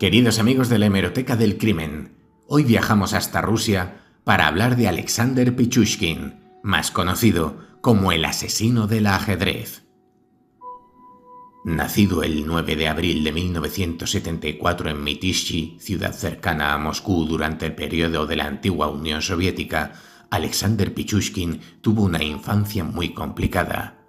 Queridos amigos de la Hemeroteca del Crimen, hoy viajamos hasta Rusia para hablar de Alexander Pichushkin, más conocido como el asesino del ajedrez. Nacido el 9 de abril de 1974 en Mytishchi, ciudad cercana a Moscú durante el periodo de la antigua Unión Soviética, Alexander Pichushkin tuvo una infancia muy complicada.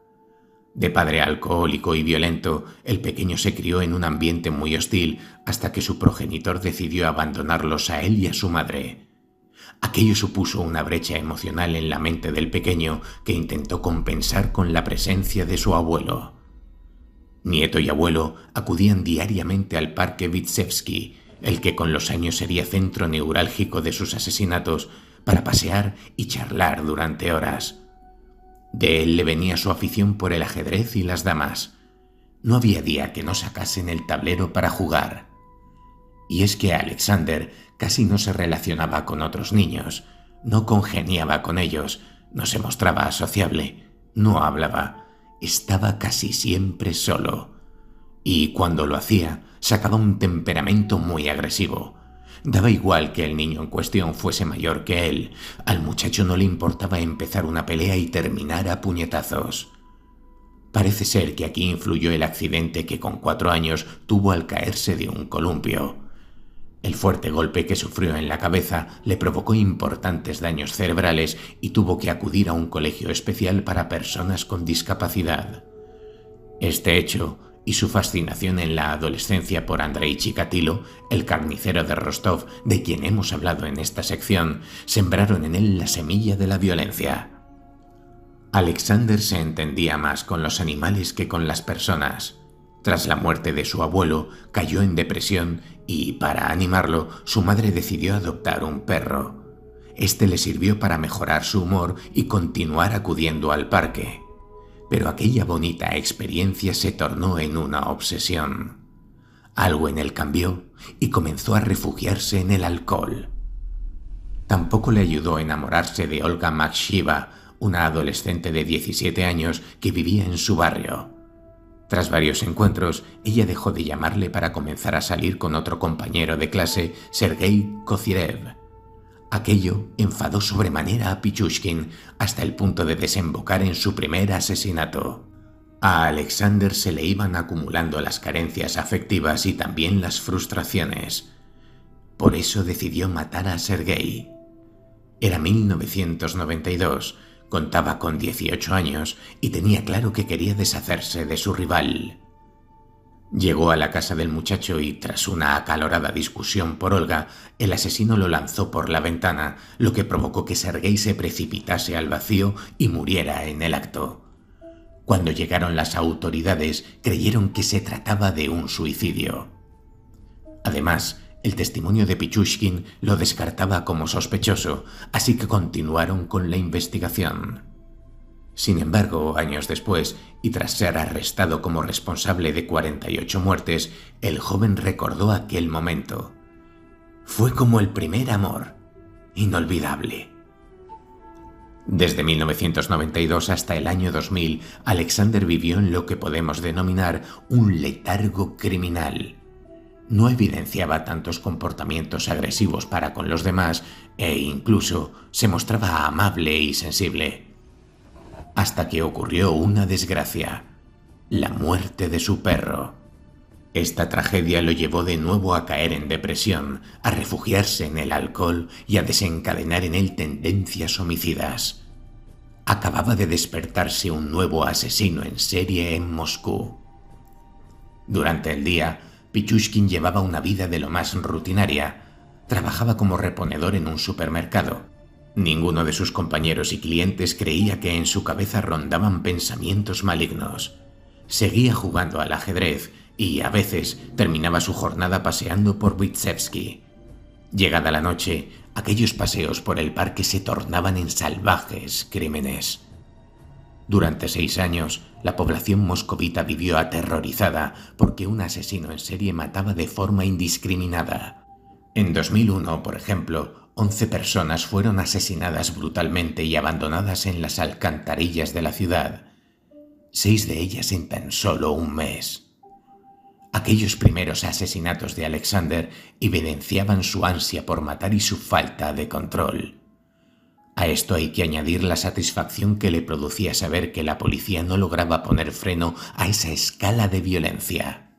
De padre alcohólico y violento, el pequeño se crió en un ambiente muy hostil hasta que su progenitor decidió abandonarlos a él y a su madre. Aquello supuso una brecha emocional en la mente del pequeño que intentó compensar con la presencia de su abuelo. Nieto y abuelo acudían diariamente al parque Vitsevsky, el que con los años sería centro neurálgico de sus asesinatos, para pasear y charlar durante horas. De él le venía su afición por el ajedrez y las damas. No había día que no sacasen el tablero para jugar. Y es que Alexander casi no se relacionaba con otros niños, no congeniaba con ellos, no se mostraba sociable, no hablaba, estaba casi siempre solo. Y cuando lo hacía, sacaba un temperamento muy agresivo. Daba igual que el niño en cuestión fuese mayor que él, al muchacho no le importaba empezar una pelea y terminar a puñetazos. Parece ser que aquí influyó el accidente que con 4 años tuvo al caerse de un columpio. El fuerte golpe que sufrió en la cabeza le provocó importantes daños cerebrales y tuvo que acudir a un colegio especial para personas con discapacidad. Este hecho y su fascinación en la adolescencia por Andrei Chikatilo, el carnicero de Rostov, de quien hemos hablado en esta sección, sembraron en él la semilla de la violencia. Alexander se entendía más con los animales que con las personas. Tras la muerte de su abuelo, cayó en depresión y, para animarlo, su madre decidió adoptar un perro. Este le sirvió para mejorar su humor y continuar acudiendo al parque. Pero aquella bonita experiencia se tornó en una obsesión. Algo en él cambió y comenzó a refugiarse en el alcohol. Tampoco le ayudó a enamorarse de Olga Makshiva, una adolescente de 17 años que vivía en su barrio. Tras varios encuentros, ella dejó de llamarle para comenzar a salir con otro compañero de clase, Sergei Kozyrev. Aquello enfadó sobremanera a Pichushkin hasta el punto de desembocar en su primer asesinato. A Alexander se le iban acumulando las carencias afectivas y también las frustraciones. Por eso decidió matar a Sergei. Era 1992, contaba con 18 años y tenía claro que quería deshacerse de su rival. Llegó a la casa del muchacho y, tras una acalorada discusión por Olga, el asesino lo lanzó por la ventana, lo que provocó que Sergei se precipitase al vacío y muriera en el acto. Cuando llegaron las autoridades, creyeron que se trataba de un suicidio. Además, el testimonio de Pichushkin lo descartaba como sospechoso, así que continuaron con la investigación. Sin embargo, años después, y tras ser arrestado como responsable de 48 muertes, el joven recordó aquel momento. Fue como el primer amor, inolvidable. Desde 1992 hasta el año 2000, Alexander vivió en lo que podemos denominar un letargo criminal. No evidenciaba tantos comportamientos agresivos para con los demás e incluso se mostraba amable y sensible. Hasta que ocurrió una desgracia, la muerte de su perro. Esta tragedia lo llevó de nuevo a caer en depresión, a refugiarse en el alcohol y a desencadenar en él tendencias homicidas. Acababa de despertarse un nuevo asesino en serie en Moscú. Durante el día, Pichushkin llevaba una vida de lo más rutinaria. Trabajaba como reponedor en un supermercado. Ninguno de sus compañeros y clientes creía que en su cabeza rondaban pensamientos malignos. Seguía jugando al ajedrez y, a veces, terminaba su jornada paseando por Vitsevsky. Llegada la noche, aquellos paseos por el parque se tornaban en salvajes crímenes. Durante 6 años, la población moscovita vivió aterrorizada porque un asesino en serie mataba de forma indiscriminada. En 2001, por ejemplo, 11 personas fueron asesinadas brutalmente y abandonadas en las alcantarillas de la ciudad. 6 de ellas en tan solo un mes. Aquellos primeros asesinatos de Alexander evidenciaban su ansia por matar y su falta de control. A esto hay que añadir la satisfacción que le producía saber que la policía no lograba poner freno a esa escala de violencia.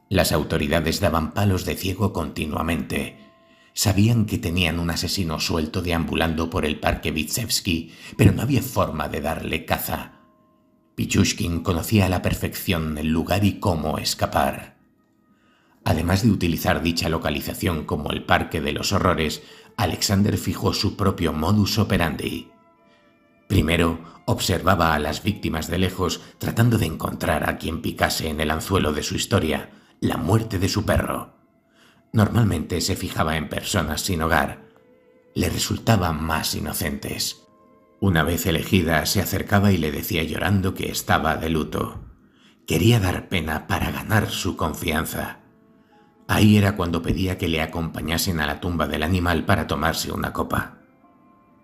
Las autoridades daban palos de ciego continuamente. Sabían que tenían un asesino suelto deambulando por el parque Vítsevski, pero no había forma de darle caza. Pichushkin conocía a la perfección el lugar y cómo escapar. Además de utilizar dicha localización como el Parque de los Horrores, Alexander fijó su propio modus operandi. Primero, observaba a las víctimas de lejos, tratando de encontrar a quien picase en el anzuelo de su historia, la muerte de su perro. Normalmente se fijaba en personas sin hogar. Le resultaban más inocentes. Una vez elegida, se acercaba y le decía llorando que estaba de luto. Quería dar pena para ganar su confianza. Ahí era cuando pedía que le acompañasen a la tumba del animal para tomarse una copa.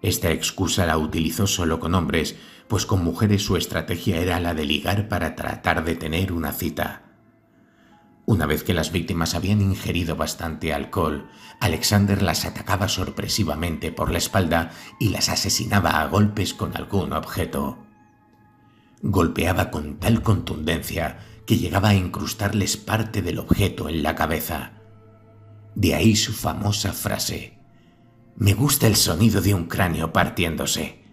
Esta excusa la utilizó solo con hombres, pues con mujeres su estrategia era la de ligar para tratar de tener una cita. Una vez que las víctimas habían ingerido bastante alcohol, Alexander las atacaba sorpresivamente por la espalda y las asesinaba a golpes con algún objeto. Golpeaba con tal contundencia que llegaba a incrustarles parte del objeto en la cabeza. De ahí su famosa frase: «Me gusta el sonido de un cráneo partiéndose».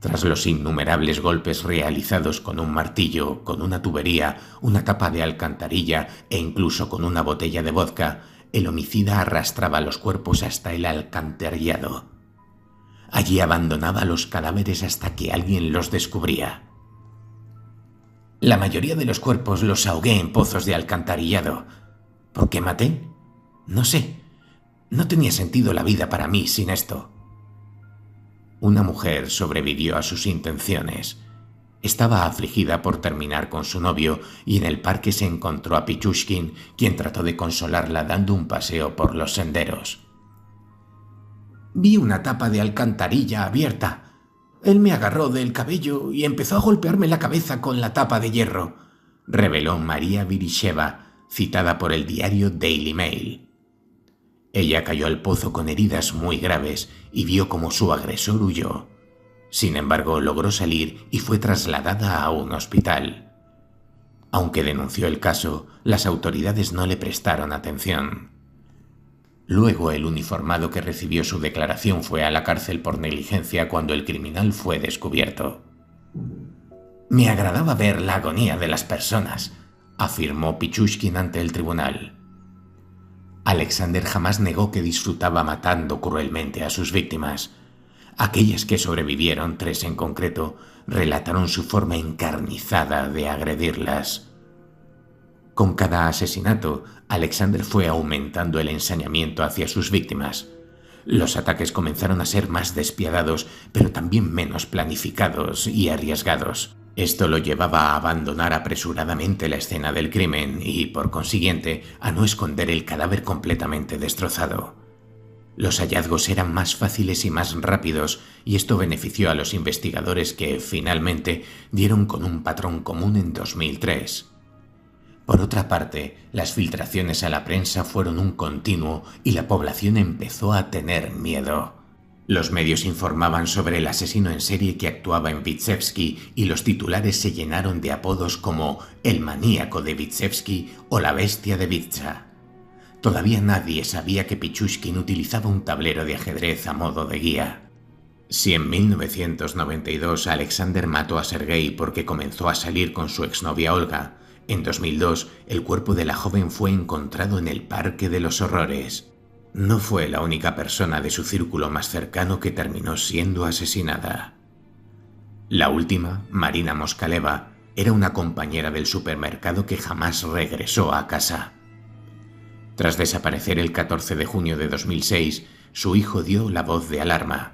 Tras los innumerables golpes realizados con un martillo, con una tubería, una tapa de alcantarilla e incluso con una botella de vodka, el homicida arrastraba los cuerpos hasta el alcantarillado. Allí abandonaba los cadáveres hasta que alguien los descubría. La mayoría de los cuerpos los ahogué en pozos de alcantarillado. ¿Por qué maté? No sé. No tenía sentido la vida para mí sin esto. Una mujer sobrevivió a sus intenciones. Estaba afligida por terminar con su novio y en el parque se encontró a Pichushkin, quien trató de consolarla dando un paseo por los senderos. «Vi una tapa de alcantarilla abierta. Él me agarró del cabello y empezó a golpearme la cabeza con la tapa de hierro», reveló María Virisheva, citada por el diario Daily Mail. Ella cayó al pozo con heridas muy graves y vio cómo su agresor huyó. Sin embargo, logró salir y fue trasladada a un hospital. Aunque denunció el caso, las autoridades no le prestaron atención. Luego, el uniformado que recibió su declaración fue a la cárcel por negligencia cuando el criminal fue descubierto. «Me agradaba ver la agonía de las personas», afirmó Pichushkin ante el tribunal. Alexander jamás negó que disfrutaba matando cruelmente a sus víctimas. Aquellas que sobrevivieron, 3 en concreto, relataron su forma encarnizada de agredirlas. Con cada asesinato, Alexander fue aumentando el ensañamiento hacia sus víctimas. Los ataques comenzaron a ser más despiadados, pero también menos planificados y arriesgados. Esto lo llevaba a abandonar apresuradamente la escena del crimen y, por consiguiente, a no esconder el cadáver completamente destrozado. Los hallazgos eran más fáciles y más rápidos, y esto benefició a los investigadores que, finalmente, dieron con un patrón común en 2003. Por otra parte, las filtraciones a la prensa fueron un continuo y la población empezó a tener miedo. Los medios informaban sobre el asesino en serie que actuaba en Vítsevski y los titulares se llenaron de apodos como «El maníaco de Vítsevski» o «La bestia de Vitsa». Todavía nadie sabía que Pichushkin utilizaba un tablero de ajedrez a modo de guía. Si en 1992 Alexander mató a Sergei porque comenzó a salir con su exnovia Olga, en 2002 el cuerpo de la joven fue encontrado en el Parque de los Horrores. No fue la única persona de su círculo más cercano que terminó siendo asesinada. La última, Marina Moskaleva, era una compañera del supermercado que jamás regresó a casa. Tras desaparecer el 14 de junio de 2006, su hijo dio la voz de alarma.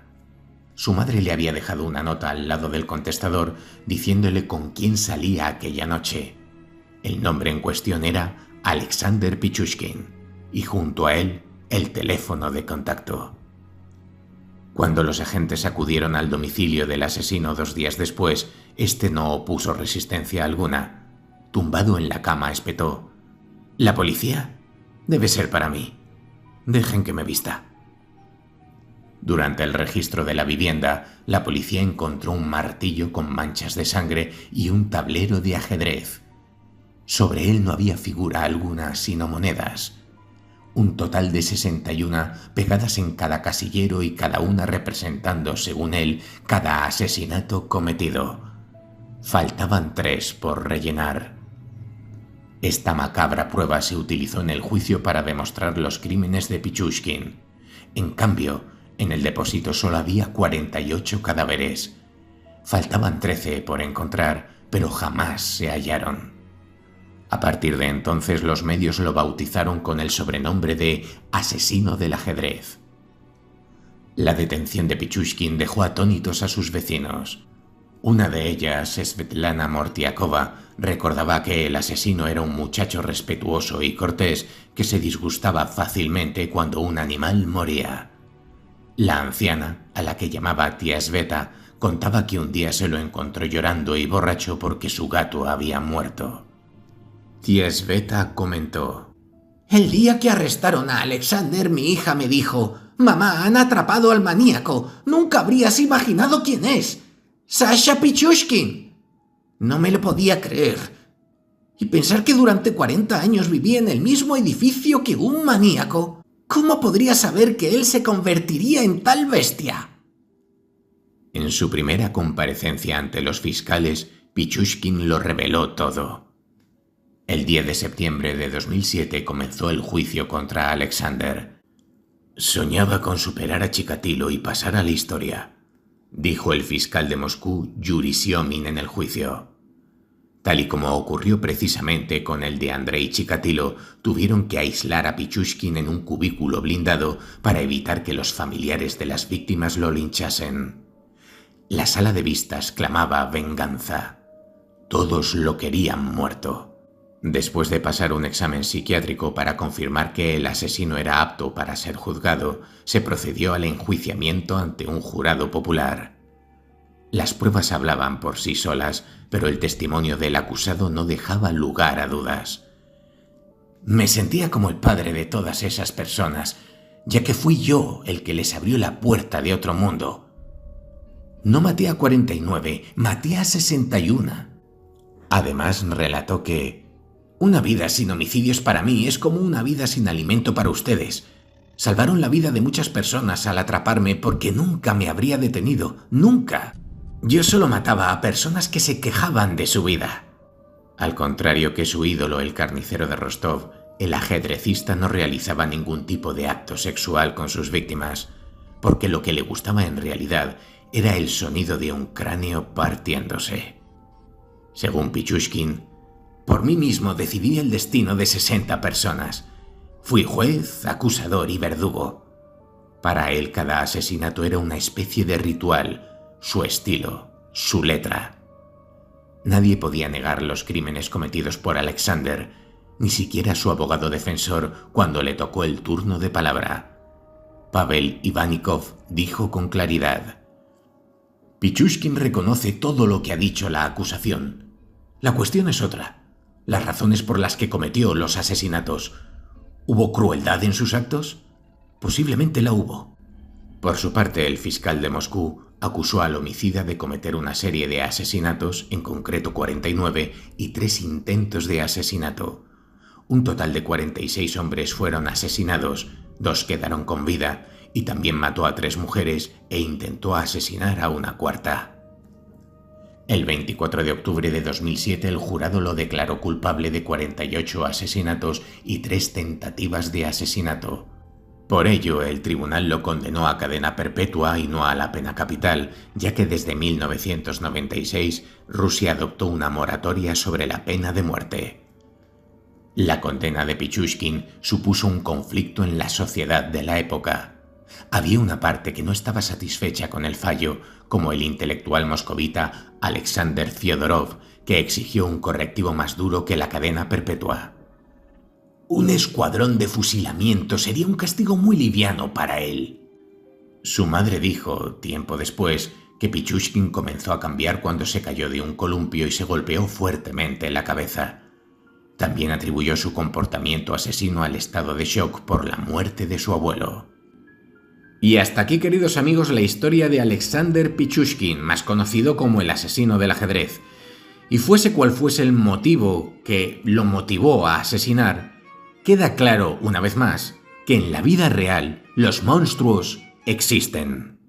Su madre le había dejado una nota al lado del contestador diciéndole con quién salía aquella noche. El nombre en cuestión era Alexander Pichushkin y junto a él el teléfono de contacto. Cuando los agentes acudieron al domicilio del asesino 2 días después, este no opuso resistencia alguna. Tumbado en la cama, espetó: «¿La policía? Debe ser para mí. Dejen que me vista». Durante el registro de la vivienda, la policía encontró un martillo con manchas de sangre y un tablero de ajedrez. Sobre él no había figura alguna sino monedas. Un total de 61 pegadas en cada casillero y cada una representando, según él, cada asesinato cometido. Faltaban 3 por rellenar. Esta macabra prueba se utilizó en el juicio para demostrar los crímenes de Pichushkin. En cambio, en el depósito solo había 48 cadáveres. Faltaban 13 por encontrar, pero jamás se hallaron. A partir de entonces los medios lo bautizaron con el sobrenombre de asesino del ajedrez. La detención de Pichushkin dejó atónitos a sus vecinos. Una de ellas, Svetlana Mortiakova, recordaba que el asesino era un muchacho respetuoso y cortés que se disgustaba fácilmente cuando un animal moría. La anciana, a la que llamaba tía Sveta, contaba que un día se lo encontró llorando y borracho porque su gato había muerto. Tía Sveta comentó: «El día que arrestaron a Alexander, mi hija me dijo: «Mamá, han atrapado al maníaco. Nunca habrías imaginado quién es. Sasha Pichushkin». No me lo podía creer. Y pensar que durante 40 años viví en el mismo edificio que un maníaco. ¿Cómo podría saber que él se convertiría en tal bestia? En su primera comparecencia ante los fiscales, Pichushkin lo reveló todo. El 10 de septiembre de 2007 comenzó el juicio contra Alexander. «Soñaba con superar a Chikatilo y pasar a la historia», dijo el fiscal de Moscú, Yuri Siomin, en el juicio. Tal y como ocurrió precisamente con el de Andrei Chikatilo, tuvieron que aislar a Pichushkin en un cubículo blindado para evitar que los familiares de las víctimas lo linchasen. La sala de vistas clamaba venganza. Todos lo querían muerto. Después de pasar un examen psiquiátrico para confirmar que el asesino era apto para ser juzgado, se procedió al enjuiciamiento ante un jurado popular. Las pruebas hablaban por sí solas, pero el testimonio del acusado no dejaba lugar a dudas. Me sentía como el padre de todas esas personas, ya que fui yo el que les abrió la puerta de otro mundo. No maté a 49, maté a 61. Además, relató que una vida sin homicidios para mí es como una vida sin alimento para ustedes. Salvaron la vida de muchas personas al atraparme porque nunca me habría detenido, nunca. Yo solo mataba a personas que se quejaban de su vida. Al contrario que su ídolo, el carnicero de Rostov, el ajedrecista no realizaba ningún tipo de acto sexual con sus víctimas, porque lo que le gustaba en realidad era el sonido de un cráneo partiéndose. Según Pichushkin, por mí mismo decidí el destino de 60 personas. Fui juez, acusador y verdugo. Para él cada asesinato era una especie de ritual, su estilo, su letra. Nadie podía negar los crímenes cometidos por Alexander, ni siquiera su abogado defensor cuando le tocó el turno de palabra. Pavel Ivanikov dijo con claridad: «Pichushkin reconoce todo lo que ha dicho la acusación. La cuestión es otra. Las razones por las que cometió los asesinatos. ¿Hubo crueldad en sus actos? Posiblemente la hubo». Por su parte, el fiscal de Moscú acusó al homicida de cometer una serie de asesinatos, en concreto 49, y 3 intentos de asesinato. Un total de 46 hombres fueron asesinados, 2 quedaron con vida, y también mató a 3 mujeres e intentó asesinar a una cuarta. El 24 de octubre de 2007 el jurado lo declaró culpable de 48 asesinatos y 3 tentativas de asesinato. Por ello, el tribunal lo condenó a cadena perpetua y no a la pena capital, ya que desde 1996 Rusia adoptó una moratoria sobre la pena de muerte. La condena de Pichushkin supuso un conflicto en la sociedad de la época. Había una parte que no estaba satisfecha con el fallo, como el intelectual moscovita Alexander Fyodorov, que exigió un correctivo más duro que la cadena perpetua. Un escuadrón de fusilamiento sería un castigo muy liviano para él. Su madre dijo, tiempo después, que Pichushkin comenzó a cambiar cuando se cayó de un columpio y se golpeó fuertemente en la cabeza. También atribuyó su comportamiento asesino al estado de shock por la muerte de su abuelo. Y hasta aquí, queridos amigos, la historia de Alexander Pichushkin, más conocido como el asesino del ajedrez. Y fuese cual fuese el motivo que lo motivó a asesinar, queda claro, una vez más, que en la vida real los monstruos existen.